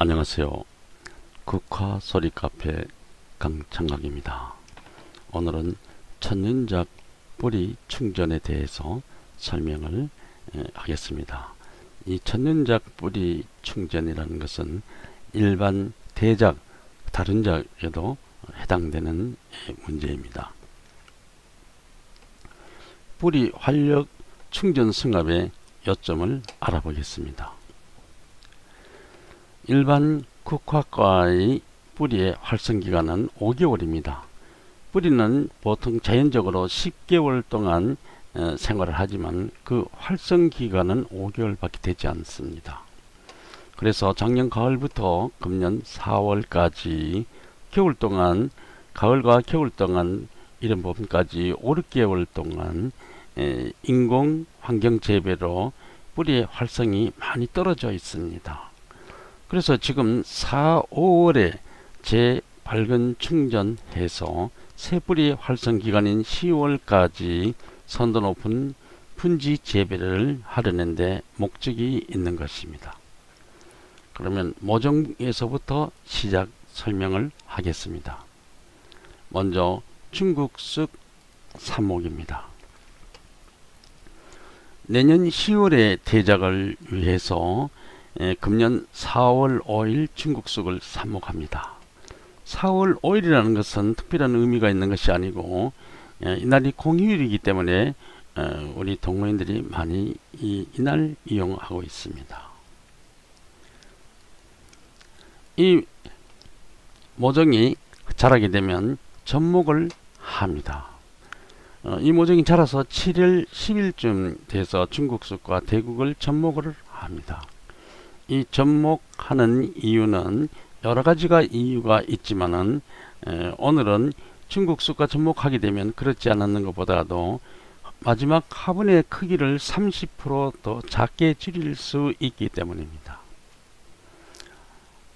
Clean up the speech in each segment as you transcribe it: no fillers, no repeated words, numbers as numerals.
안녕하세요. 국화 소리 카페 강창각입니다. 오늘은 천연작 뿌리 충전에 대해서 설명을 하겠습니다. 이 천연작 뿌리 충전이라는 것은 일반 대작, 다른 작에도 해당되는 문제입니다. 뿌리 활력 충전 승합의 요점을 알아보겠습니다. 일반 국화과의 뿌리의 활성기간은 5개월입니다. 뿌리는 보통 자연적으로 10개월 동안 생활을 하지만 그 활성기간은 5개월밖에 되지 않습니다. 그래서 작년 가을부터 금년 4월까지 겨울 동안, 가을과 겨울 동안 이런 부분까지 5, 6개월 동안 인공 환경 재배로 뿌리의 활성이 많이 떨어져 있습니다. 그래서 지금 4, 5월에 재발근 충전해서 새뿌리 활성기간인 10월까지 선도 높은 분지 재배를 하려는데 목적이 있는 것입니다. 그러면 모종에서부터 시작 설명을 하겠습니다. 먼저 중국쑥 삽목입니다. 내년 10월에 대작을 위해서 금년 4월 5일 중국쑥을 삽목합니다. 4월 5일이라는 것은 특별한 의미가 있는 것이 아니고 이날이 공휴일이기 때문에 우리 동호인들이 많이 이날 이용하고 있습니다. 이 모종이 자라게 되면 접목을 합니다. 이 모종이 자라서 7일, 10일쯤 돼서 중국쑥과 대국을 접목을 합니다. 이 접목하는 이유는 여러 가지가 이유가 있지만은 오늘은 중국쑥과 접목하게 되면 그렇지 않았는 것보다도 마지막 화분의 크기를 30% 더 작게 줄일 수 있기 때문입니다.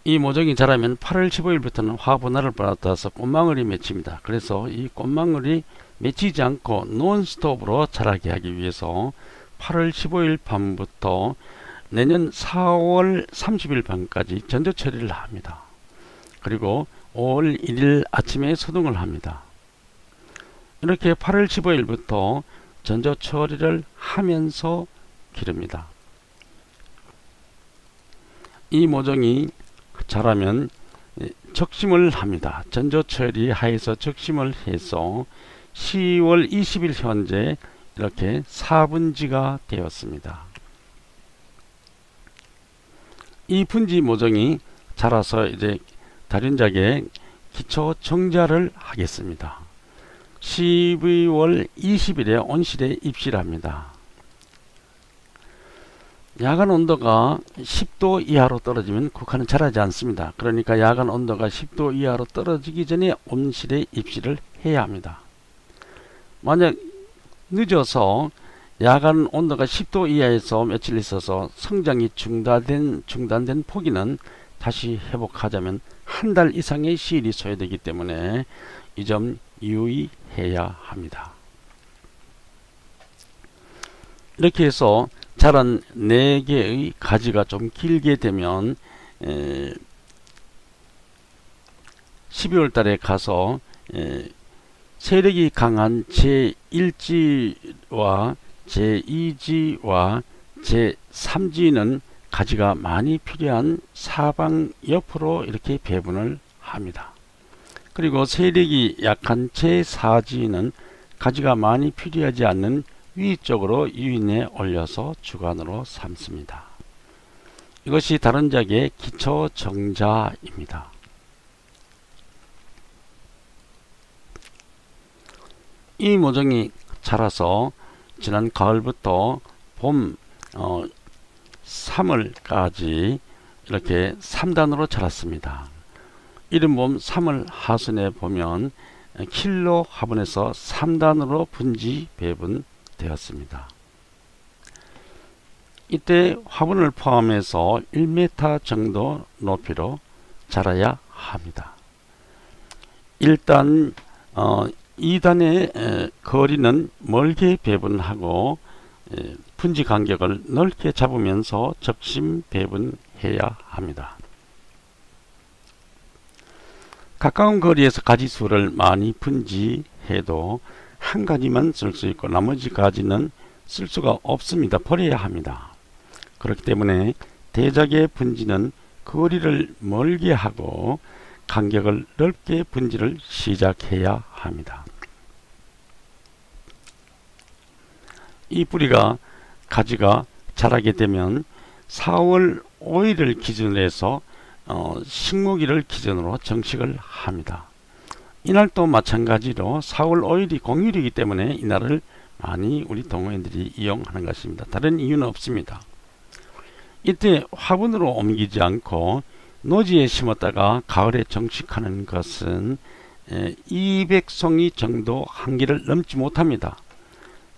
이 모종이 자라면 8월 15일부터는 화분알을 받아서 꽃망울이 맺힙니다. 그래서 이 꽃망울이 맺히지 않고 논스톱으로 자라게 하기 위해서 8월 15일 밤부터 내년 4월 30일 밤까지 전조 처리를 합니다. 그리고 5월 1일 아침에 소등을 합니다. 이렇게 8월 15일부터 전조 처리를 하면서 기릅니다. 이 모종이 자라면 적심을 합니다. 전조 처리하에서 적심을 해서 10월 20일 현재 이렇게 4분지가 되었습니다. 이 분지 모종이 자라서 이제 다륜작에 기초 정자를 하겠습니다. 12월 20일에 온실에 입실합니다. 야간 온도가 10도 이하로 떨어지면 국화는 자라지 않습니다. 그러니까 야간 온도가 10도 이하로 떨어지기 전에 온실에 입실을 해야 합니다. 만약 늦어서 야간 온도가 10도 이하에서 며칠 있어서 성장이 중단된 포기는 다시 회복하자면 한 달 이상의 시일이 소요되기 때문에 이 점 유의해야 합니다. 이렇게 해서 자란 4개의 가지가 좀 길게 되면 12월 달에 가서 세력이 강한 제1지와 제2지와 제3지는 가지가 많이 필요한 사방 옆으로 이렇게 배분을 합니다. 그리고 세력이 약한 제4지는 가지가 많이 필요하지 않는 위쪽으로 유인에 올려서 주관으로 삼습니다. 이것이 다른작의 기초 정자입니다. 이 모종이 자라서 지난 가을부터 봄 3월까지 이렇게 3단으로 자랐습니다. 이른봄 3월 하순에 보면 킬로 화분에서 3단으로 분지 배분 되었습니다. 이때 화분을 포함해서 1m 정도 높이로 자라야 합니다. 일단 2단의 거리는 멀게 배분하고 분지 간격을 넓게 잡으면서 적심 배분해야 합니다. 가까운 거리에서 가지수를 많이 분지해도 한 가지만 쓸 수 있고 나머지 가지는 쓸 수가 없습니다. 버려야 합니다. 그렇기 때문에 대작의 분지는 거리를 멀게 하고 간격을 넓게 분지를 시작해야 합니다. 이 뿌리가 가지가 자라게 되면 4월 5일을 기준으로 해서 식목일을 기준으로 정식을 합니다. 이날도 마찬가지로 4월 5일이 공휴일이기 때문에 이날을 많이 우리 동호인들이 이용하는 것입니다. 다른 이유는 없습니다. 이때 화분으로 옮기지 않고 노지에 심었다가 가을에 정식하는 것은 200송이 정도 한계를 넘지 못합니다.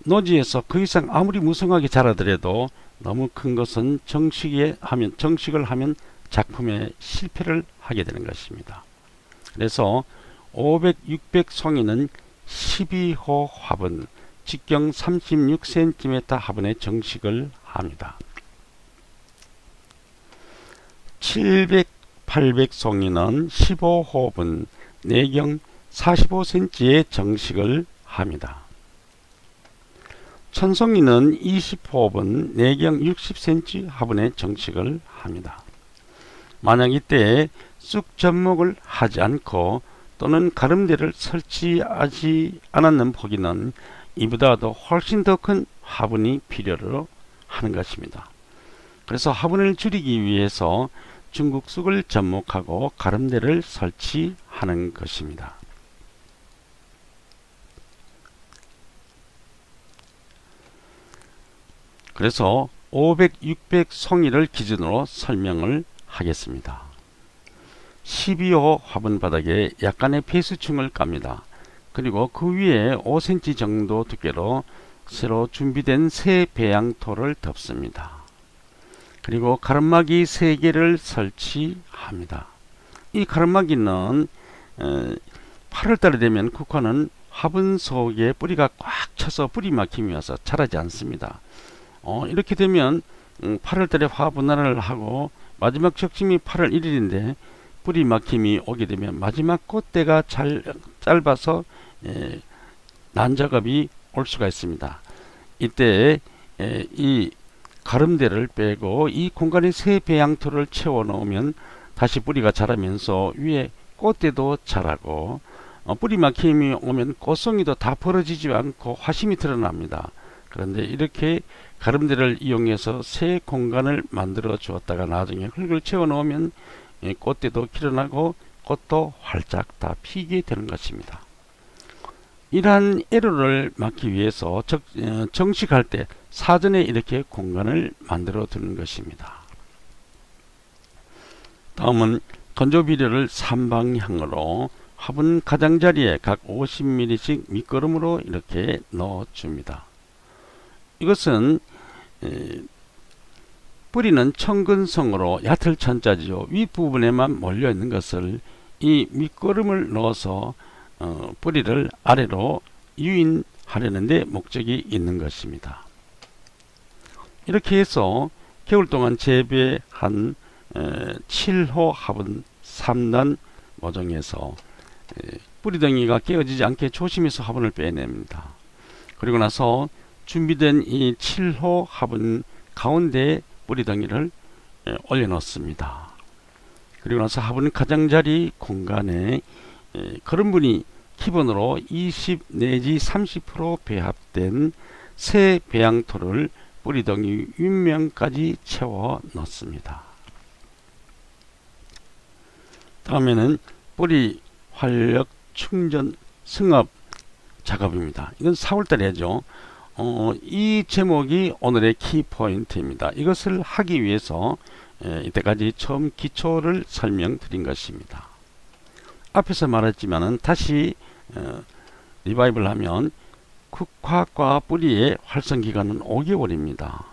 노지에서 그 이상 아무리 무성하게 자라더라도 너무 큰 것은 정식을 하면 작품에 실패를 하게 되는 것입니다. 그래서 500, 600송이는 12호 화분, 직경 36cm 화분에 정식을 합니다. 700, 800송이는 15호분, 내경 45cm에 정식을 합니다. 1000송이는 20호분, 내경 60cm 화분에 정식을 합니다. 만약 이때 쑥 접목을 하지 않고 또는 가름대를 설치하지 않았는 포기는 이보다도 훨씬 더 큰 화분이 필요로 하는 것입니다. 그래서 화분을 줄이기 위해서 중국 쑥을 접목하고 가름대를 설치하는 것입니다. 그래서 500, 600 송이를 기준으로 설명을 하겠습니다. 12호 화분 바닥에 약간의 배수층을 깝니다. 그리고 그 위에 5cm 정도 두께로 새로 준비된 새 배양토를 덮습니다. 그리고 가름막이 3개를 설치합니다. 이 가름막이는 8월달에 되면 국화는 화분 속에 뿌리가 꽉 차서 뿌리 막힘이 와서 자라지 않습니다. 이렇게 되면 8월달에 화분할을 하고 마지막 적심이 8월 1일인데 뿌리 막힘이 오게 되면 마지막 꽃대가 짧아서 난작업이 올 수가 있습니다. 이때 이 가름대를 빼고 이 공간에 새 배양토를 채워 넣으면 다시 뿌리가 자라면서 위에 꽃대도 자라고 뿌리 막힘이 오면 꽃송이도 다 벌어지지 않고 화심이 드러납니다. 그런데 이렇게 가름대를 이용해서 새 공간을 만들어 주었다가 나중에 흙을 채워 넣으면 꽃대도 길어나고 꽃도 활짝 다 피게 되는 것입니다. 이러한 에러를 막기 위해서 정식할 때 사전에 이렇게 공간을 만들어 두는 것입니다. 다음은 건조 비료를 3방향으로 화분 가장자리에 각 50ml씩 밑거름으로 이렇게 넣어 줍니다. 이것은 뿌리는 청근성으로 얕을 천자지요. 윗부분에만 몰려 있는 것을 이 밑거름을 넣어서 뿌리를 아래로 유인하려는 데 목적이 있는 것입니다. 이렇게 해서 겨울 동안 재배한 7호 화분 3단 모종에서 뿌리덩이가 깨어지지 않게 조심해서 화분을 빼냅니다. 그리고 나서 준비된 이 7호 화분 가운데에 뿌리덩이를 올려 놓습니다. 그리고 나서 화분 가장자리 공간에 거름분이 기본으로 20 내지 30% 배합된 새 배양토를 뿌리덩이 윗면까지 채워 넣습니다. 다음에는 뿌리 활력 충전 승업 작업입니다. 이건 4월달에 하죠. 이 제목이 오늘의 키포인트입니다. 이것을 하기 위해서 이때까지 처음 기초를 설명드린 것입니다. 앞에서 말했지만은 다시 리바이벌 하면 국화과 뿌리의 활성기간은 5개월입니다.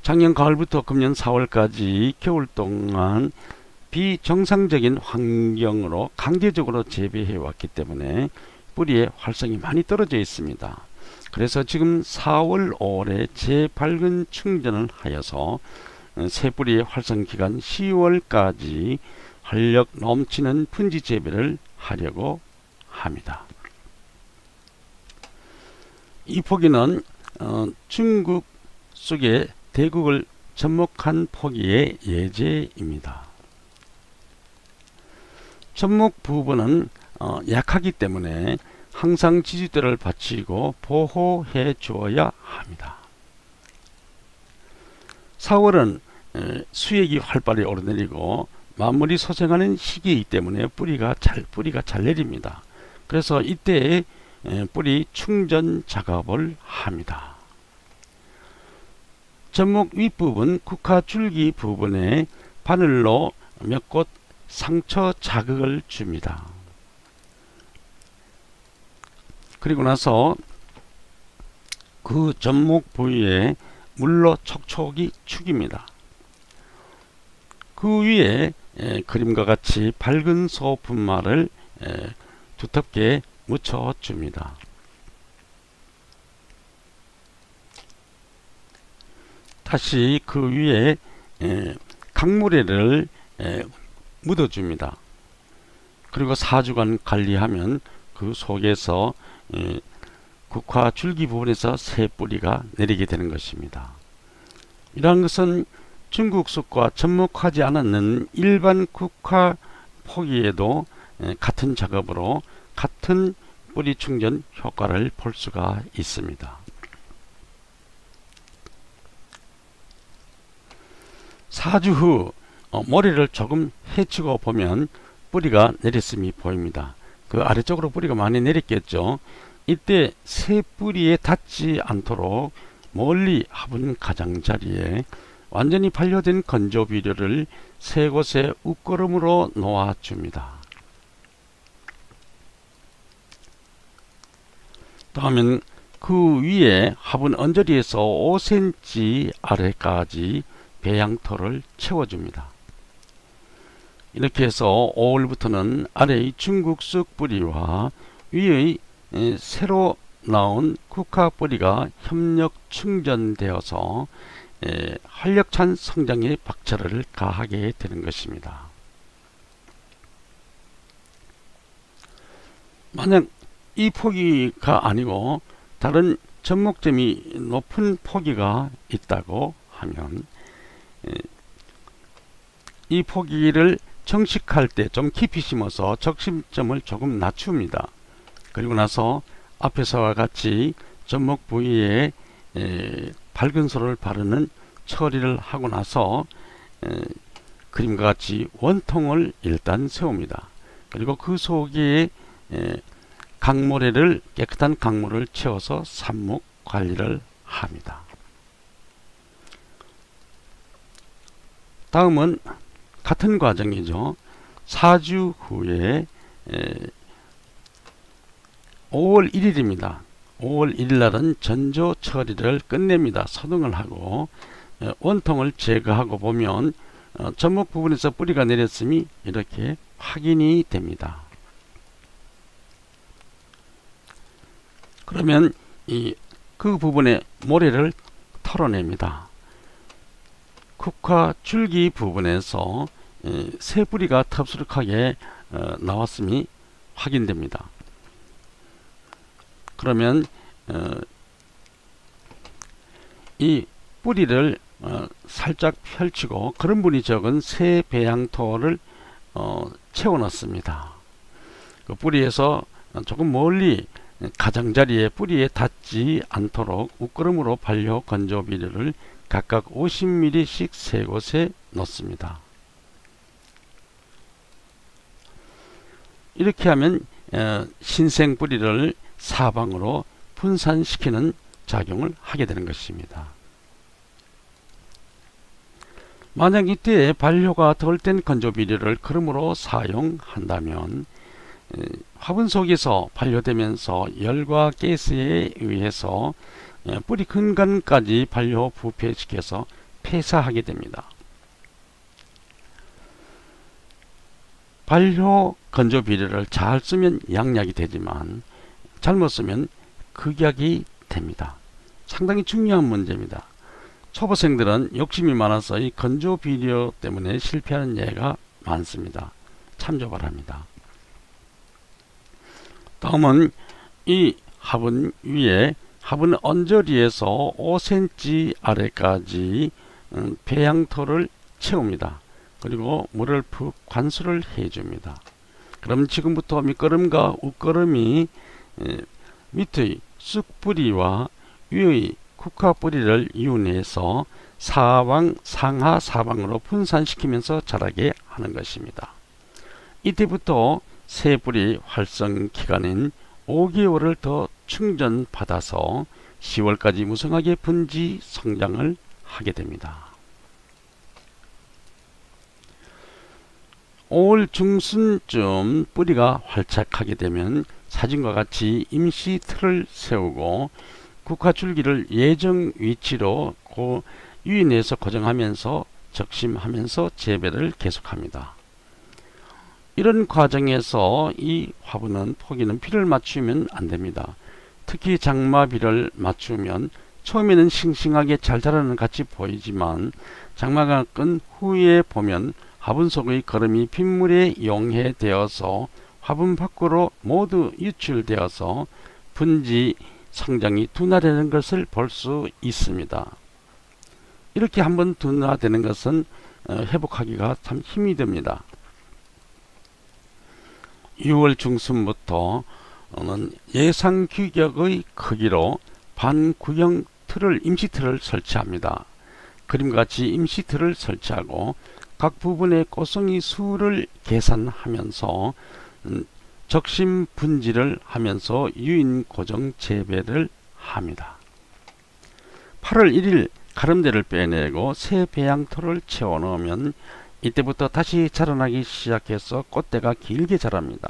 작년 가을부터 금년 4월까지 겨울 동안 비정상적인 환경으로 강제적으로 재배해 왔기 때문에 뿌리의 활성이 많이 떨어져 있습니다. 그래서 지금 4월 5월에 재발근 충전을 하여서 새 뿌리의 활성기간 10월까지 활력 넘치는 분지 재배를 하려고 합니다. 이 포기는 중국 속의 대국을 접목한 포기의 예제입니다. 접목 부분은 약하기 때문에 항상 지지대를 받치고 보호해 주어야 합니다. 4월은 수액이 활발히 오르내리고 만물이 소생하는 시기이기 때문에 뿌리가 잘 내립니다. 그래서 이때 뿌리 충전 작업을 합니다. 접목 윗부분 국화 줄기 부분에 바늘로 몇 곳 상처 자극을 줍니다. 그리고 나서 그 접목 부위에 물로 촉촉이 축입니다. 그 위에 그림과 같이 밝은 소 분말을 두텁게 묻혀 줍니다. 다시 그 위에 강물에를 묻어 줍니다. 그리고 4주간 관리하면 그 속에서 국화 줄기 부분에서 새 뿌리가 내리게 되는 것입니다. 이러한 것은 중국 쑥과 접목하지 않았는 일반 국화 포기에도 같은 작업으로 같은 뿌리 충전 효과를 볼 수가 있습니다. 4주 후 모래를 조금 헤치고 보면 뿌리가 내렸음이 보입니다. 그 아래쪽으로 뿌리가 많이 내렸겠죠. 이때 새 뿌리에 닿지 않도록 멀리 화분 가장자리에 완전히 반려된 건조 비료를 세 곳에 웃거름으로 놓아줍니다. 다음은 그 위에 화분 언저리에서 5cm 아래까지 배양토를 채워줍니다. 이렇게 해서 5월부터는 아래의 중국쑥 뿌리와 위의 새로 나온 국화 뿌리가 협력 충전되어서 활력찬 성장에 박차를 가하게 되는 것입니다. 만약 이 포기가 아니고 다른 접목점이 높은 포기가 있다고 하면 이 포기를 정식할 때 좀 깊이 심어서 적심점을 조금 낮춥니다. 그리고 나서 앞에서와 같이 접목 부위에 밝은 소를 바르는 처리를 하고 나서 그림과 같이 원통을 일단 세웁니다. 그리고 그 속에 강모래를 깨끗한 강물을 채워서 삽목 관리를 합니다. 다음은 같은 과정이죠. 4주 후에 5월 1일입니다. 5월 1일 날은 전조 처리를 끝냅니다. 소등을 하고 원통을 제거하고 보면 접목 부분에서 뿌리가 내렸음이 이렇게 확인이 됩니다. 그러면 그 부분에 모래를 털어냅니다. 국화 줄기 부분에서 새 뿌리가 텁수룩하게 나왔음이 확인됩니다. 그러면 이 뿌리를 살짝 펼치고 거름분이 적은 새 배양토를 채워 넣습니다. 그 뿌리에서 조금 멀리 가장자리에 뿌리에 닿지 않도록 웃거름으로 반려 건조 비료를 각각 50ml씩 세 곳에 넣습니다. 이렇게 하면 신생 뿌리를 사방으로 분산시키는 작용을 하게 되는 것입니다. 만약 이때 반려가 덜 된 건조 비료를 그름으로 사용한다면 화분 속에서 반려되면서 열과 가스에 의해서 뿌리 근간까지 반려 부패시켜서 폐사하게 됩니다. 반려 건조 비료를 잘 쓰면 양약이 되지만 잘못 쓰면 극약이 됩니다. 상당히 중요한 문제입니다. 초보생들은 욕심이 많아서 이 건조 비료 때문에 실패하는 예가 많습니다. 참조 바랍니다. 다음은 이 화분 위에 화분 언저리에서 5cm 아래까지 배양토를 채웁니다. 그리고 물을 푹 관수를 해줍니다. 그럼 지금부터 밑거름과 윗거름이 밑의 쑥뿌리와 위의 국화뿌리를 이용해서 사방, 상하, 사방으로 분산시키면서 자라게 하는 것입니다. 이때부터 새 뿌리 활성 기간인 5개월을 더 충전받아서 10월까지 무성하게 분지 성장을 하게 됩니다. 5월 중순쯤 뿌리가 활착하게 되면 사진과 같이 임시 틀을 세우고 국화줄기를 예정 위치로 유인해서 고정하면서 적심하면서 재배를 계속합니다. 이런 과정에서 이 화분은 포기는 비를 맞추면 안됩니다. 특히 장마비를 맞추면 처음에는 싱싱하게 잘 자라는 것 같이 보이지만 장마가 끈 후에 보면 화분 속의 거름이 빗물에 용해되어서 화분 밖으로 모두 유출되어서 분지 성장이 둔화되는 것을 볼 수 있습니다. 이렇게 한번 둔화되는 것은 회복하기가 참 힘이 듭니다. 6월 중순부터는 예상 규격의 크기로 반구형 틀을 임시틀을 설치합니다. 그림과 같이 임시틀을 설치하고 각 부분의 꽃송이 수를 계산하면서 적심 분지를 하면서 유인 고정 재배를 합니다. 8월 1일 가름대를 빼내고 새 배양토를 채워 넣으면 이때부터 다시 자라나기 시작해서 꽃대가 길게 자랍니다.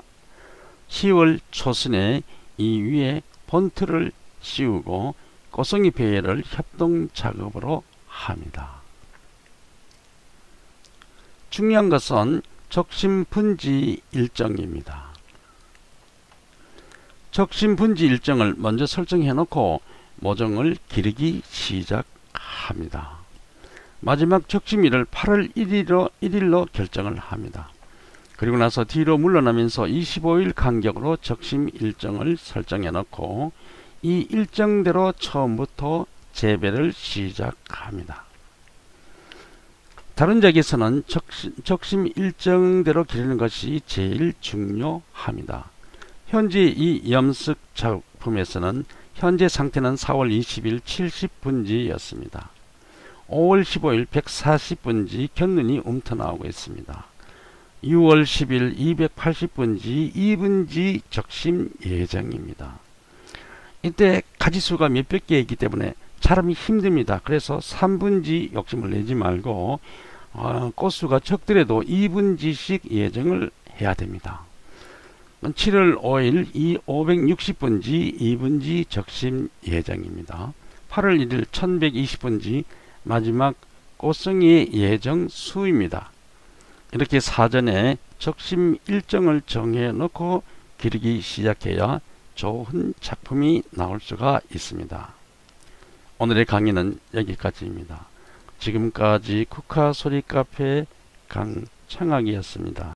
10월 초순에 이 위에 본틀을 씌우고 꽃송이 배열을 협동 작업으로 합니다. 중요한 것은 적심 분지 일정입니다. 적심 분지 일정을 먼저 설정해 놓고 모종을 기르기 시작합니다. 마지막 적심일을 8월 1일로 결정을 합니다. 그리고 나서 뒤로 물러나면서 25일 간격으로 적심 일정을 설정해 놓고 이 일정대로 처음부터 재배를 시작합니다. 다른 작에서는 적심 일정대로 기르는 것이 제일 중요합니다. 현재 이 염색 작품에서는 현재 상태는 4월 20일 70분지였습니다. 5월 15일 140분지 곁눈이 움터나오고 있습니다. 6월 10일 280분지 2분지 적심 예정입니다. 이때 가지수가 몇백 개이기 때문에 자람이 힘듭니다. 그래서 3분지 욕심을 내지 말고 꽃수가 적더라도 2분지씩 예정을 해야 됩니다. 7월 5일 560분지 2분지 적심 예정입니다. 8월 1일 1120분지 마지막 꽃송이의 예정 수입니다. 이렇게 사전에 적심 일정을 정해 놓고 기르기 시작해야 좋은 작품이 나올 수가 있습니다. 오늘의 강의는 여기까지입니다. 지금까지 국화소리카페 강창학이었습니다.